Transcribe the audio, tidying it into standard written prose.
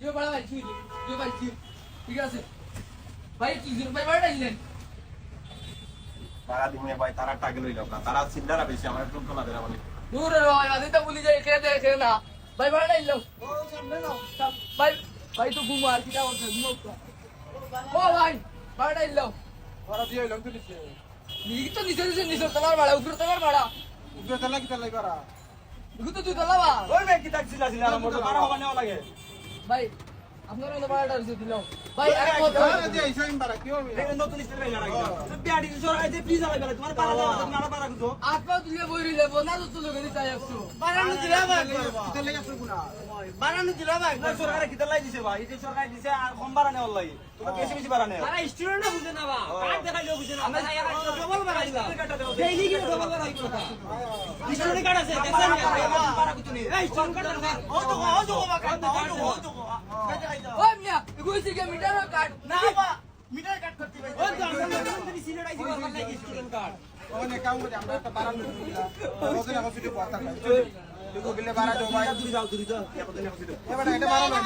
ইয়ে বড় ভাই কি ঠিক আছে ভাই কি ভাই বাড়াই দিলেন তারা দিমে ভাই তারা টাকে লইল তারা চিন্তাটা বেশি আমার একটু না দেরা বলে দূর রে ভাই আদি তো ভুলি যাই খেয়ে না ভাই বাড়াই দিলো ও সামনে নাও ভাই ভাই তো ঘুমো আর কিটা করছে ঘুমো ও ভাই বাড়াই দিলো ওরা দিয়ে হইলাম তো নিচে তো নিচে তোমার ভাড়া উপরে তোমার ভাড়া উপরে তালা কি তালাই করা তো তুই তোলা বা ওই বে কি টাকছিল ছিল না মোর বারা হবা নেওয়া লাগে ভাই আপনার মতো ভাড়াটা দিতে দিলাম ভাই এক কথা ওরা দিয়ে ইসাইন বাড়া কি হবে এই নতুন স্টাইল লাইলা রাখি বিয়াডি সরকার যে প্লিজ আলাই তোমার পারা দাও তুমি আলা পারা কুতো আপা তুই বইরি লে বনা তো তুই গলি তাই একশো বাড়ানো দিলা ভাই কিতা লাগা শুরু না বারানো দিলা ভাই সরকার কিতা লাই দিছে ভাই এই সরকার দিছে আর কম বারা নেওয়া লাগে তোমার বেশি বেশি বারা নেওয়া তারা স্টুডেন্ট না বুঝে না বা কাট দেখাইলো বুঝে না আমরা ডবল বাড়াইলা ডেইলি কি ডবল বারা হইতো না স্টুডেন্ট কার্ড আছে দেখছেন বারা কুতো নি এই স্টুডেন্ট কার্ড ও তো ও তো ও মিয়া এগুইছে কি মিটার কাট না বা মিটার কাট করতে ভাই ও তো আমরা সিলেট আইছি ওখান থেকে স্টুডেন্ট কার্ড ওনে কাম করে আমরা একটা বাড়ানো দিলা ওদের এখন ভিডিও কথা কই দেখো গেলে বাড়া দাও ভাই দূরে যাও এবারে এটা বাড়ানো